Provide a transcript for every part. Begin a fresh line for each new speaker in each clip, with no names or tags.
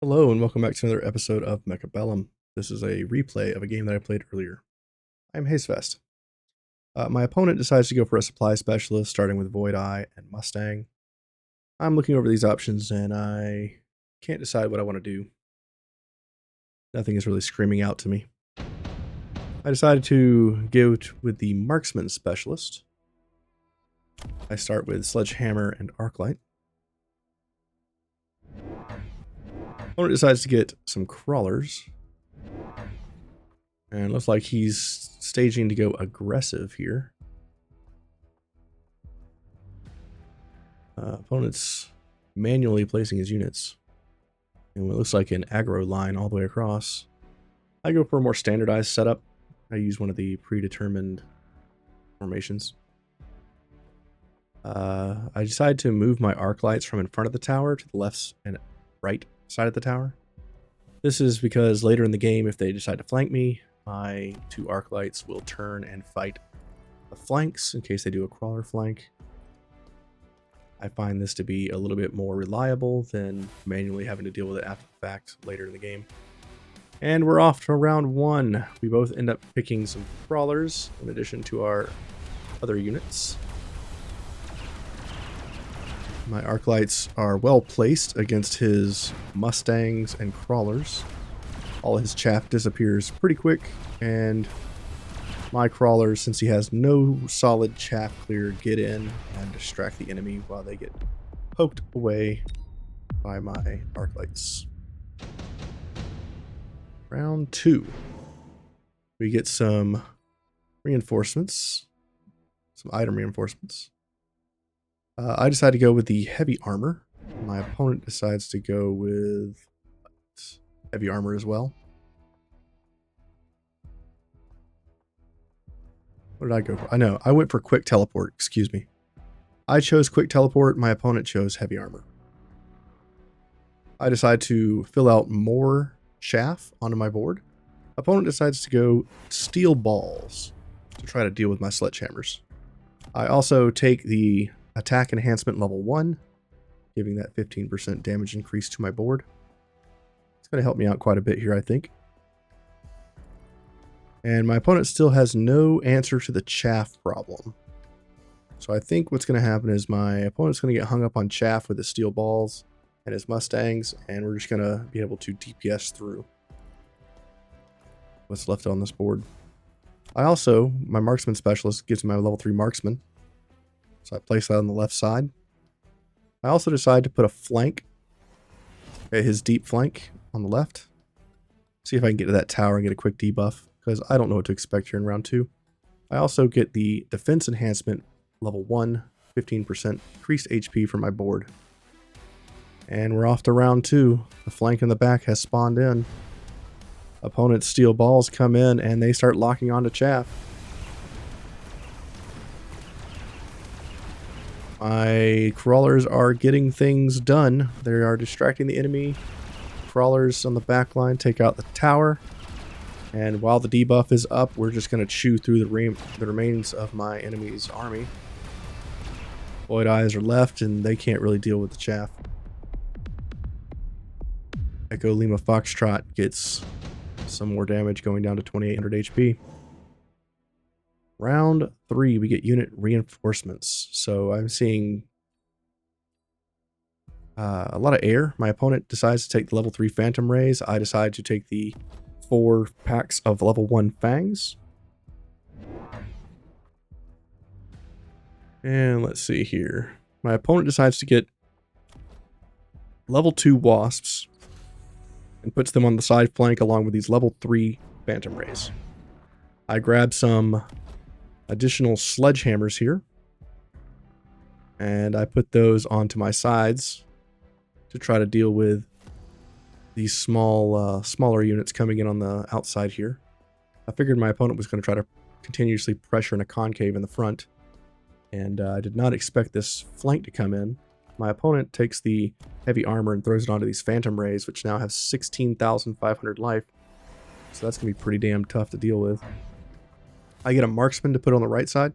Hello and welcome back to another episode of Mechabellum. This is a replay of a game that I played earlier. I'm Hazefest. My opponent decides to go for a supply specialist, starting with Void Eye and Mustang. I'm looking over these options and I can't decide what I want to do. Nothing is really screaming out to me. I decided to go with the Marksman specialist. I start with Sledgehammer and Arclight. Opponent decides to get some crawlers. And it looks like he's staging to go aggressive here. Opponent's manually placing his units. And what looks like an aggro line all the way across. I go for a more standardized setup. I use one of the predetermined formations. I decide to move my arc lights from in front of the tower to the left and right side of the tower. This is because later in the game, if they decide to flank me, my two arc lights will turn and fight the flanks in case they do a crawler flank. I find this to be a little bit more reliable than manually having to deal with it after the fact later in the game. And we're off to round one. We both end up picking some crawlers in addition to our other units. My arc lights are well placed against his Mustangs and crawlers. All his chaff disappears pretty quick, and my crawlers, since he has no solid chaff clear, get in and distract the enemy while they get poked away by my arc lights. Round two. We get some reinforcements, some item reinforcements. I decide to go with the heavy armor. My opponent decides to go with heavy armor as well. What did I go for? I know, I went for quick teleport, excuse me. I chose quick teleport, my opponent chose heavy armor. I decide to fill out more chaff onto my board. Opponent decides to go steel balls to try to deal with my sledgehammers. I also take the attack enhancement level 1, giving that 15% damage increase to my board. It's going to help me out quite a bit here, I think. And my opponent still has no answer to the chaff problem. So I think what's going to happen is my opponent's going to get hung up on chaff with his steel balls and his Mustangs, and we're just going to be able to DPS through what's left on this board. My marksman specialist gives me my level 3 marksman. So I place that on the left side. I also decide to put a flank, his deep flank on the left. See if I can get to that tower and get a quick debuff, because I don't know what to expect here in round 2. I also get the defense enhancement level 1, 15% increased HP for my board. And we're off to round 2. The flank in the back has spawned in. Opponent's steel balls come in and they start locking onto chaff. My crawlers are getting things done. They are distracting the enemy. Crawlers on the back line take out the tower. And while the debuff is up, we're just going to chew through the remains of my enemy's army. Void Eyes are left, and they can't really deal with the chaff. Echo Lima Foxtrot gets some more damage, going down to 2800 HP. Round 3, we get unit reinforcements. So I'm seeing a lot of air. My opponent decides to take the level 3 Phantom Rays. I decide to take the 4 packs of level 1 Fangs. And let's see here. My opponent decides to get level 2 Wasps and puts them on the side flank along with these level 3 Phantom Rays. I grab some additional sledgehammers here, and I put those onto my sides to try to deal with these smaller units coming in on the outside here. I figured my opponent was going to try to continuously pressure in a concave in the front, and I did not expect this flank to come in. My opponent takes the heavy armor and throws it onto these Phantom Rays, which now have 16,500 life, so that's going to be pretty damn tough to deal with. I get a marksman to put on the right side.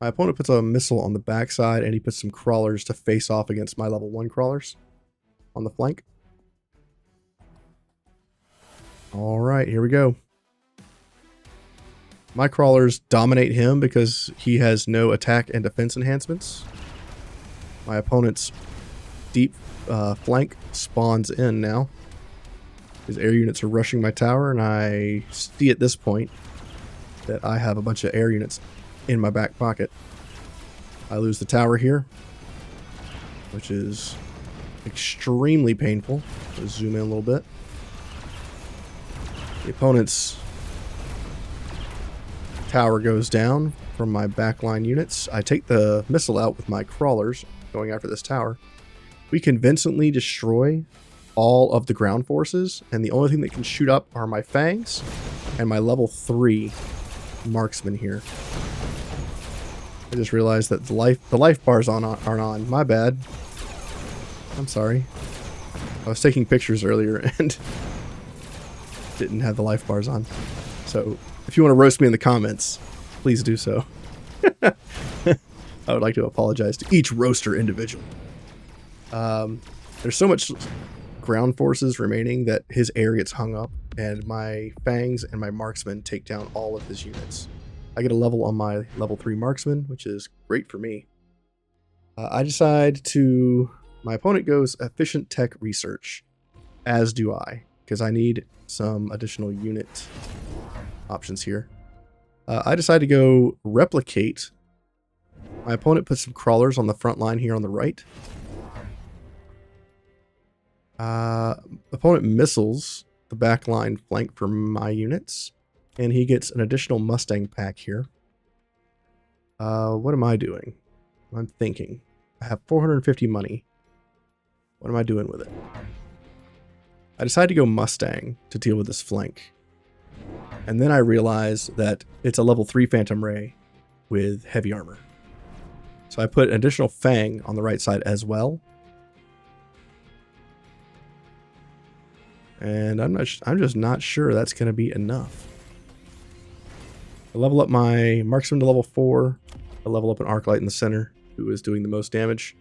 My opponent puts a missile on the back side, and he puts some crawlers to face off against my level 1 crawlers on the flank. All right, here we go. My crawlers dominate him because he has no attack and defense enhancements. My opponent's deep flank spawns in now. His air units are rushing my tower, and I see at this point that I have a bunch of air units in my back pocket. I lose the tower here, which is extremely painful. Let's zoom in a little bit. The opponent's tower goes down from my backline units. I take the missile out with my crawlers going after this tower. We convincingly destroy all of the ground forces, and the only thing that can shoot up are my fangs and my level 3 marksman here. I just realized that the life bars aren't on. My bad. I'm sorry. I was taking pictures earlier and didn't have the life bars on. So if you want to roast me in the comments, please do so. I would like to apologize to each roaster individually. There's so much ground forces remaining that his air gets hung up, and my fangs and my marksmen take down all of his units. I get a level on my level 3 marksman, which is great for me. I decide to... My opponent goes efficient tech research, as do I, because I need some additional unit options here. I decide to go replicate. My opponent puts some crawlers on the front line here on the right. Opponent missiles the back line flank for my units, and he gets an additional Mustang pack here. What am I doing? I'm thinking. I have 450 money. What am I doing with it? I decide to go Mustang to deal with this flank. And then I realize that it's a level 3 Phantom Ray with heavy armor. So I put an additional Fang on the right side as well. And I'm just not sure that's going to be enough. I level up my marksman to level 4. I level up an Arclight in the center, who is doing the most damage,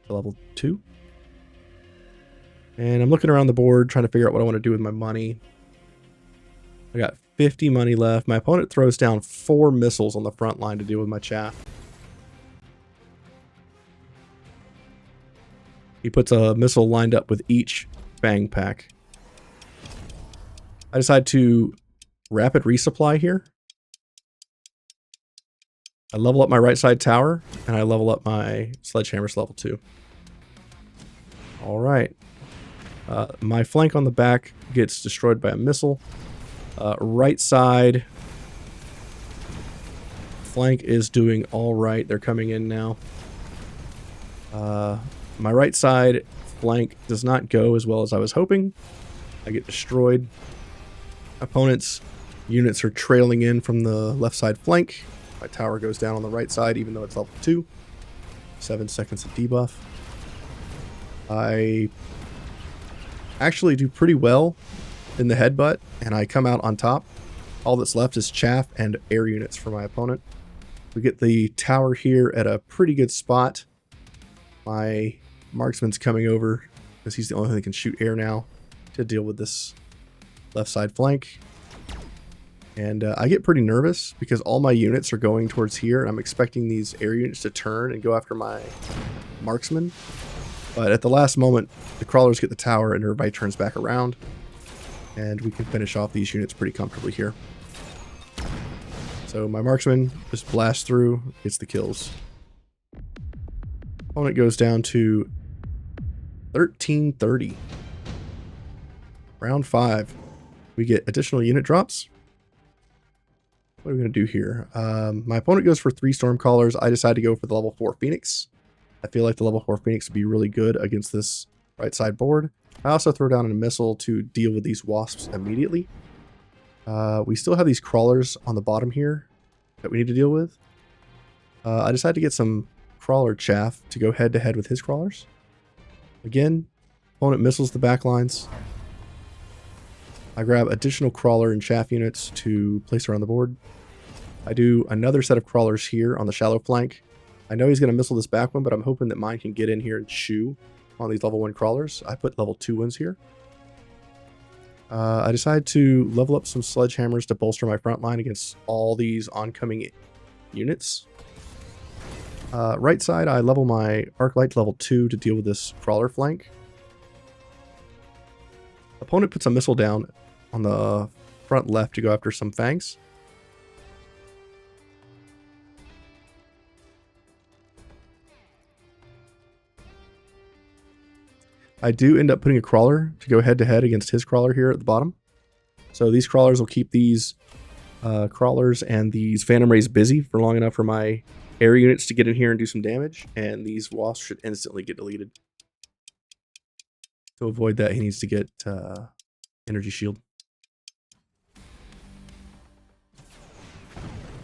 to level 2. And I'm looking around the board, trying to figure out what I want to do with my money. I got 50 money left. My opponent throws down 4 missiles on the front line to deal with my chaff. He puts a missile lined up with each Fang pack. I decide to rapid resupply here. I level up my right side tower, and I level up my sledgehammers level 2. All right. My flank on the back gets destroyed by a missile. Right side flank is doing all right. They're coming in now. My right side flank does not go as well as I was hoping. I get destroyed. Opponent's units are trailing in from the left side flank. My tower goes down on the right side, even though it's level 2. 7 seconds of debuff. I actually do pretty well in the headbutt, and I come out on top. All that's left is chaff and air units for my opponent. We get the tower here at a pretty good spot. My marksman's coming over because he's the only thing that can shoot air now to deal with this left side flank. And I get pretty nervous because all my units are going towards here, and I'm expecting these air units to turn and go after my marksman. But at the last moment, the crawlers get the tower and everybody turns back around, and we can finish off these units pretty comfortably here. So my marksman just blasts through, gets the kills. Opponent goes down to 1330. Round 5. We get additional unit drops. What are we going to do here? My opponent goes for 3 Stormcallers. I decide to go for the level 4 Phoenix. I feel like the level 4 Phoenix would be really good against this right side board. I also throw down a missile to deal with these wasps immediately. We still have these crawlers on the bottom here that we need to deal with. I decided to get some crawler chaff to go head to head with his crawlers. Again, opponent missiles the back lines. I grab additional crawler and chaff units to place around the board. I do another set of crawlers here on the shallow flank. I know he's going to missile this back one, but I'm hoping that mine can get in here and chew on these level 1 crawlers. I put level 2 ones here. I decided to level up some sledgehammers to bolster my front line against all these oncoming units. Right side, I level my arc light to level 2 to deal with this crawler flank. Opponent puts a missile down on the front left to go after some fangs. I do end up putting a crawler to go head to head against his crawler here at the bottom. So these crawlers will keep these crawlers and these phantom rays busy for long enough for my air units to get in here and do some damage, and these wasps should instantly get deleted. To avoid that, he needs to get energy shield.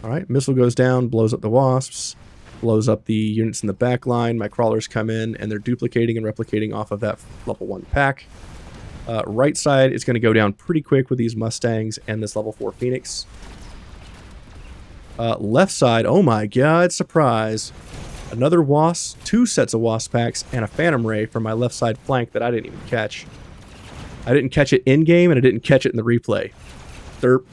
Alright, missile goes down, blows up the wasps, blows up the units in the back line. My crawlers come in, and they're duplicating and replicating off of that level 1 pack. Right side is going to go down pretty quick with these Mustangs and this level 4 Phoenix. Left side, oh my god, surprise. Another wasp, 2 sets of wasp packs, and a phantom ray from my left side flank that I didn't even catch. I didn't catch it in-game, and I didn't catch it in the replay. Derp.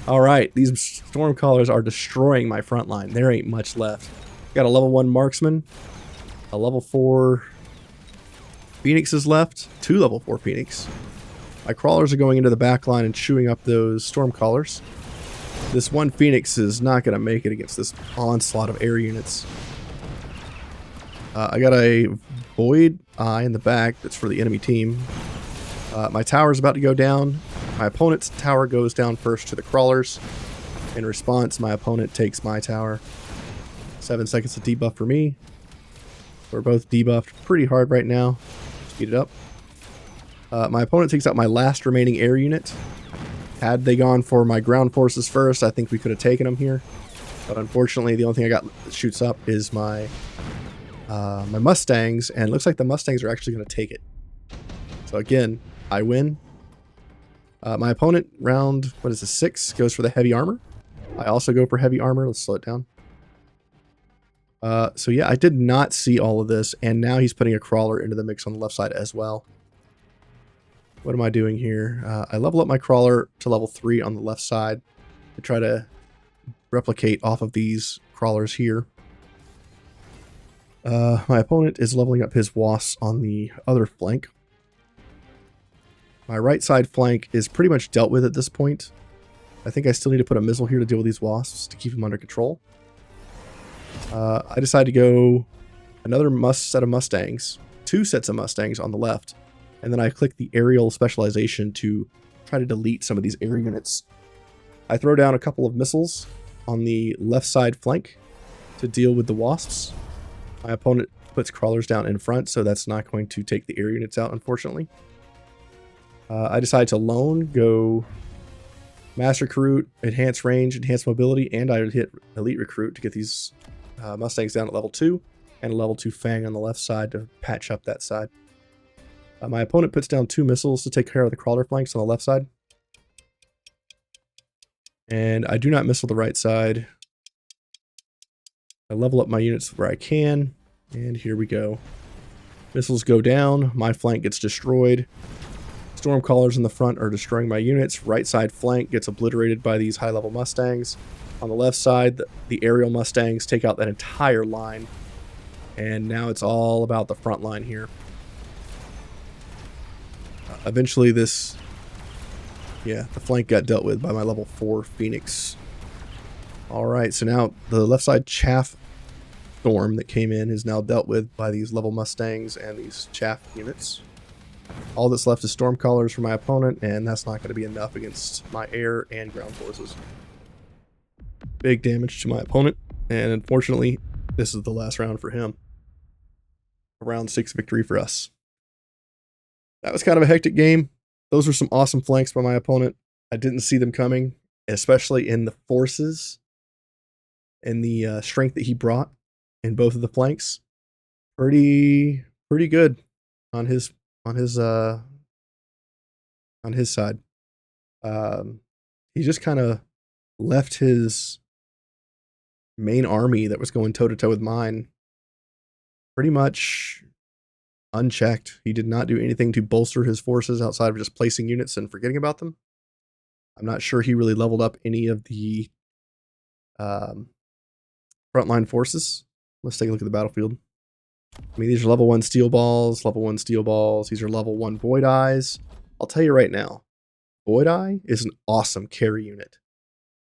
Alright, these Stormcallers are destroying my front line. There ain't much left. Got a level 1 Marksman, a level 4 Phoenix is left, 2 level 4 Phoenix. My crawlers are going into the back line and chewing up those Stormcallers. This one Phoenix is not going to make it against this onslaught of air units. I got a Void Eye in the back that's for the enemy team. My tower is about to go down. My opponent's tower goes down first to the crawlers. In response, my opponent takes my tower. 7 seconds of debuff for me. We're both debuffed pretty hard right now. Speed it up. My opponent takes out my last remaining air unit. Had they gone for my ground forces first, I think we could have taken them here. But unfortunately, the only thing I got that shoots up is my my Mustangs, and it looks like the Mustangs are actually going to take it. So again, I win. My opponent, round, what is this, 6, goes for the heavy armor. I also go for heavy armor. Let's slow it down. So yeah, I did not see all of this, and now he's putting a crawler into the mix on the left side as well. What am I doing here? I level up my crawler to level 3 on the left side to try to replicate off of these crawlers here. My opponent is leveling up his wasps on the other flank. My right side flank is pretty much dealt with at this point. I think I still need to put a missile here to deal with these wasps to keep them under control. I decided to go another set of Mustangs, 2 sets of Mustangs on the left, and then I click the aerial specialization to try to delete some of these air units. I throw down a couple of missiles on the left side flank to deal with the wasps. My opponent puts crawlers down in front, so that's not going to take the air units out, unfortunately. I decide to lone, go Mass Recruit, Enhanced Range, Enhanced Mobility, and I hit Elite Recruit to get these Mustangs down at level 2, and a level 2 Fang on the left side to patch up that side. My opponent puts down 2 missiles to take care of the crawler flanks on the left side. And I do not missile the right side. I level up my units where I can, and here we go. Missiles go down, my flank gets destroyed. Stormcallers in the front are destroying my units. Right side flank gets obliterated by these high-level Mustangs. On the left side, the aerial Mustangs take out that entire line. And now it's all about the front line here. Eventually the flank got dealt with by my level 4 Phoenix. Alright, so now the left side chaff storm that came in is now dealt with by these level Mustangs and these chaff units. All that's left is Stormcallers for my opponent, and that's not going to be enough against my air and ground forces. Big damage to my opponent, and unfortunately, this is the last round for him. A round 6 victory for us. That was kind of a hectic game. Those were some awesome flanks by my opponent. I didn't see them coming, especially in the forces and the strength that he brought in both of the flanks. Pretty good on his side. He just kind of left his main army that was going toe to toe with mine pretty much unchecked. He did not do anything to bolster his forces outside of just placing units and forgetting about them. I'm not sure he really leveled up any of the frontline forces. Let's take a look at the battlefield. I mean, these are level 1 steel balls, level 1 steel balls. These are level 1 void eyes. I'll tell you right now, void eye is an awesome carry unit.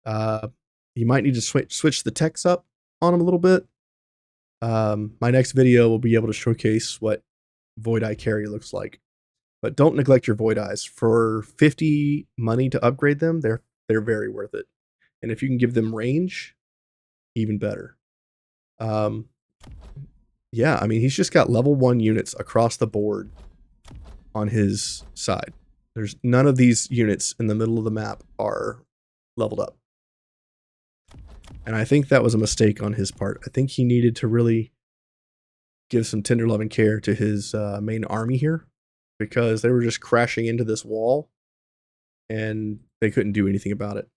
You might need to switch the text up on them a little bit. My next video will be able to showcase what void eye carry looks like. But don't neglect your void eyes. For 50 money to upgrade them, they're very worth it. And if you can give them range, even better. Yeah, I mean, he's just got level 1 units across the board on his side. There's none of these units in the middle of the map are leveled up. And I think that was a mistake on his part. I think he needed to really give some tender love and care to his main army here, because they were just crashing into this wall and they couldn't do anything about it.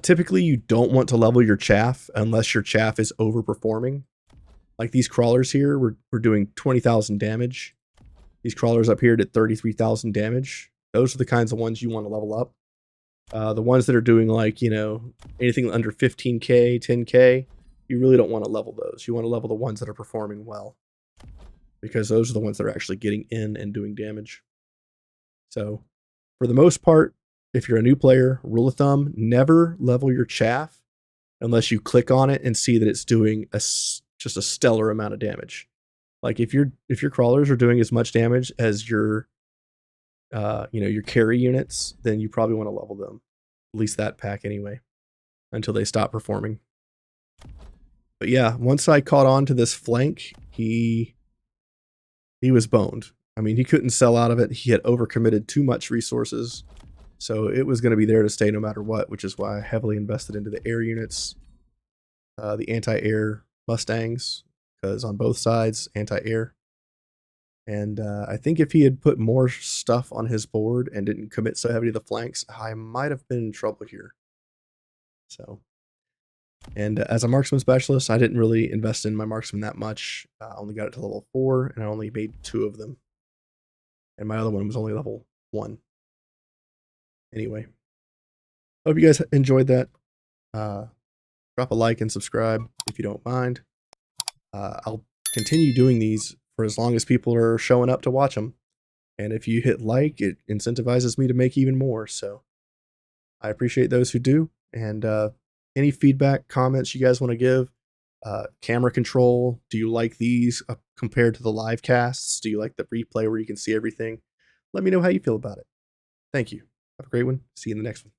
Typically, you don't want to level your chaff unless your chaff is overperforming. Like these crawlers here, we're doing 20,000 damage. These crawlers up here did 33,000 damage. Those are the kinds of ones you want to level up. The ones that are doing like, you know, anything under 15k, 10k, you really don't want to level those. You want to level the ones that are performing well, because those are the ones that are actually getting in and doing damage. So for the most part, if you're a new player, rule of thumb, never level your chaff unless you click on it and see that it's doing just a stellar amount of damage. Like if your crawlers are doing as much damage as your your carry units, then you probably want to level them. At least that pack anyway, until they stop performing. But yeah, once I caught on to this flank, he was boned. I mean, he couldn't sell out of it. He had overcommitted too much resources. So it was going to be there to stay no matter what, which is why I heavily invested into the air units, the anti-air Mustangs, because on both sides, anti-air. And I think if he had put more stuff on his board and didn't commit so heavy to the flanks, I might have been in trouble here. So, and as a marksman specialist, I didn't really invest in my marksman that much. I only got it to level 4, and I only made 2 of them. And my other one was only level 1. Anyway, hope you guys enjoyed that. Drop a like and subscribe if you don't mind. I'll continue doing these for as long as people are showing up to watch them. And if you hit like, it incentivizes me to make even more. So I appreciate those who do. And any feedback, comments you guys want to give, camera control, do you like these compared to the live casts? Do you like the replay where you can see everything? Let me know how you feel about it. Thank you. Have a great one. See you in the next one.